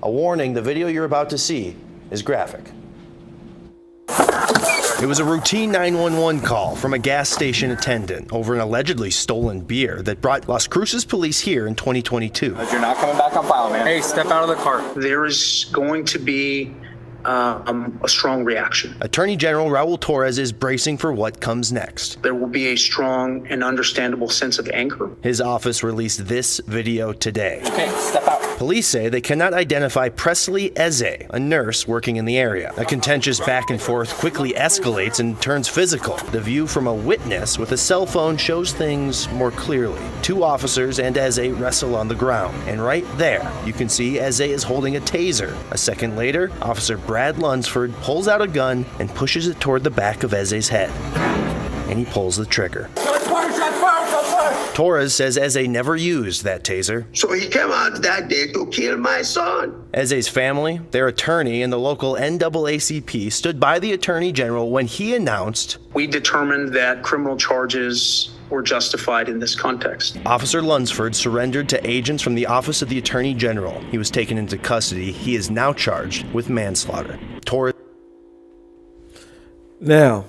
A warning, the video you're about to see is graphic. It was a routine 911 call from a gas station attendant over an allegedly stolen beer that brought Las Cruces police here in 2022. You're not coming back on file, man. Hey, step out of the car. There is going to be a strong reaction. Attorney General Raul Torres is bracing for what comes next. There will be a strong and understandable sense of anger. His office released this video today. Okay, step out. Police say they cannot identify Presley Eze, a nurse working in the area. A contentious back and forth quickly escalates and turns physical. The view from a witness with a cell phone shows things more clearly. Two officers and Eze wrestle on the ground, and right there, you can see Eze is holding a taser. A second later, Officer Brad Lunsford pulls out a gun and pushes it toward the back of Eze's head. And he pulls the trigger. Torres says Eze never used that taser. So he came out that day to kill my son. Eze's family, their attorney, and the local NAACP stood by the Attorney General when he announced, We determined that criminal charges were justified in this context. Officer Lunsford surrendered to agents from the Office of the Attorney General. He was taken into custody. He is now charged with manslaughter. Torres. Now,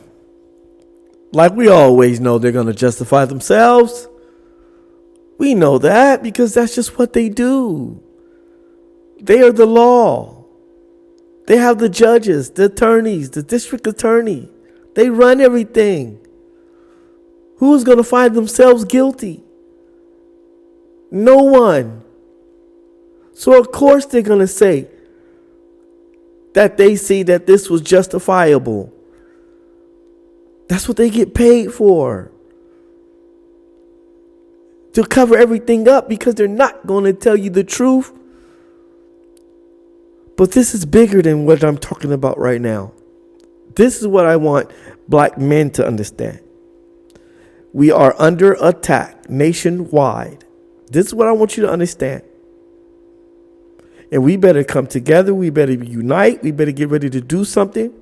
like we always know, they're going to justify themselves. We know that because that's just what they do. They are the law. They have the judges, the attorneys, the district attorney. They run everything. Who's going to find themselves guilty? No one. So of course they're going to say that they see that this was justifiable. That's what they get paid for. To cover everything up because they're not going to tell you the truth. But this is bigger than what I'm talking about right now. This is what I want black men to understand. We are under attack nationwide. This is what I want you to understand. And we better come together. We better unite. We better get ready to do something.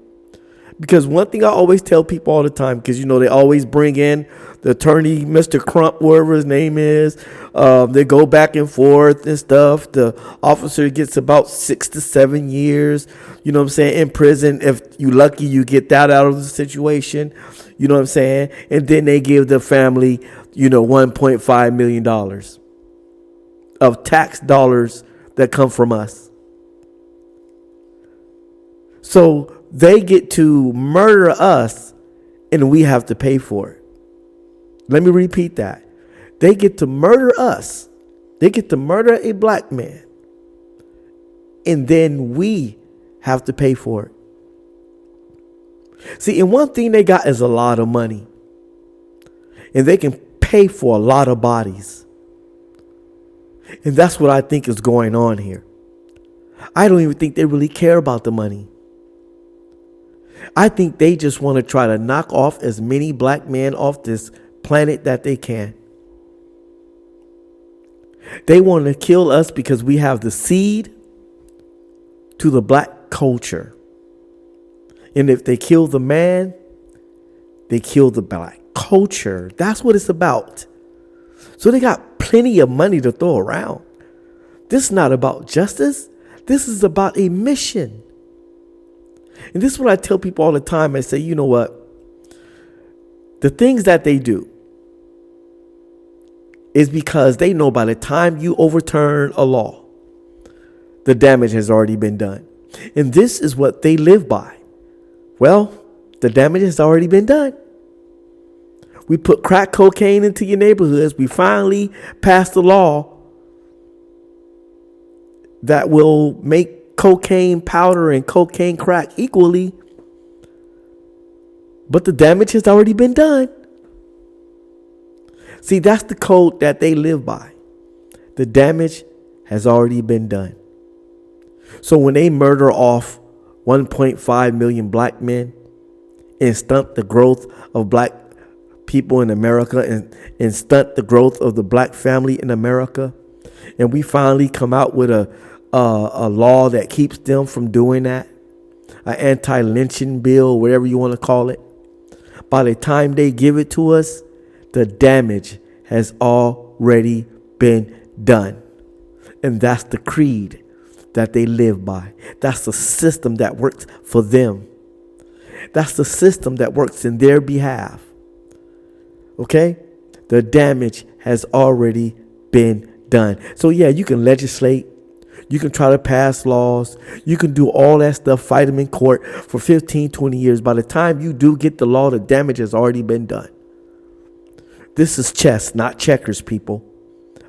Because one thing I always tell people all the time, because, you know, they always bring in the attorney, Mr. Crump, whatever his name is. They go back and forth and stuff. The officer gets about 6 to 7 years, you know what I'm saying, in prison. If you lucky, you get that out of the situation, you know what I'm saying. And then they give the family, you know, $1.5 million of tax dollars that come from us. So they get to murder us and we have to pay for it. Let me repeat that. They get to murder us. They get to murder a black man. And then we have to pay for it. See, and one thing they got is a lot of money. And they can pay for a lot of bodies. And that's what I think is going on here. I don't even think they really care about the money. I think they just want to try to knock off as many black men off this planet that they can. They want to kill us because we have the seed to the black culture. And if they kill the man, they kill the black culture. That's what it's about. So they got plenty of money to throw around. This is not about justice. This is about a mission. And this is what I tell people all the time. I say, you know what? The things that they do is because they know by the time you overturn a law, the damage has already been done. And this is what they live by. Well, the damage has already been done. We put crack cocaine into your neighborhoods. We finally passed a law that will make cocaine powder and cocaine crack equally. But the damage has already been done. See, that's the code that they live by. The damage has already been done. So when they murder off 1.5 million black men and stunt the growth of black people in America and stunt the growth of the black family in America, and we finally come out with a law that keeps them from doing that, an anti-lynching bill, whatever you want to call it, by the time they give it to us, the damage has already been done. And that's the creed that they live by. That's the system that works for them. That's the system that works in their behalf. Okay? The damage has already been done. So yeah, you can legislate. You can try to pass laws. You can do all that stuff, fight them in court for 15, 20 years. By the time you do get the law, the damage has already been done. This is chess, not checkers, people.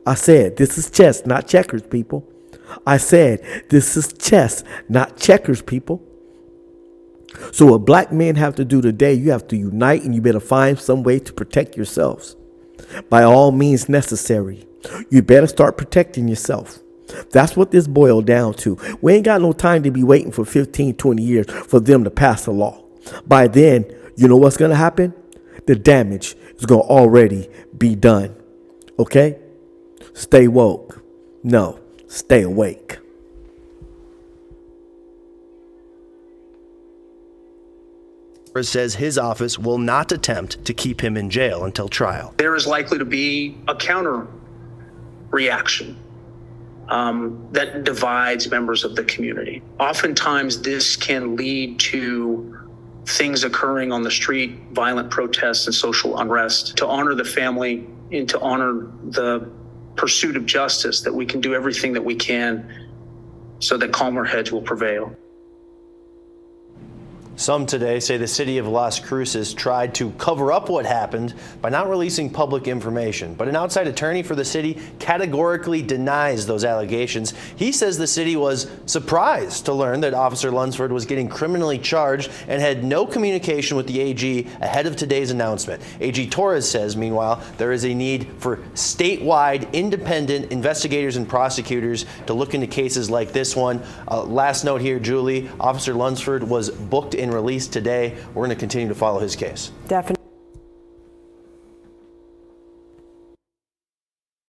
I said, this is chess, not checkers, people. I said, this is chess, not checkers, people. So what black men have to do today, you have to unite, and you better find some way to protect yourselves. By all means necessary. You better start protecting yourself. That's what this boiled down to. We ain't got no time to be waiting for 15, 20 years for them to pass a law. By then, you know what's going to happen? The damage is going to already be done. Okay? Stay woke. No, stay awake. Says his office will not attempt to keep him in jail until trial. There is likely to be a counter reaction that divides members of the community. Oftentimes, this can lead to things occurring on the street, violent protests and social unrest. To honor the family and to honor the pursuit of justice, that we can do everything that we can so that calmer heads will prevail. Some today say the city of Las Cruces tried to cover up what happened by not releasing public information. But an outside attorney for the city categorically denies those allegations. He says the city was surprised to learn that Officer Lunsford was getting criminally charged and had no communication with the AG ahead of today's announcement. AG Torres says, meanwhile, there is a need for statewide independent investigators and prosecutors to look into cases like this one. Last note here, Julie, Officer Lunsford was booked and released today. We're going to continue to follow his case. Definitely.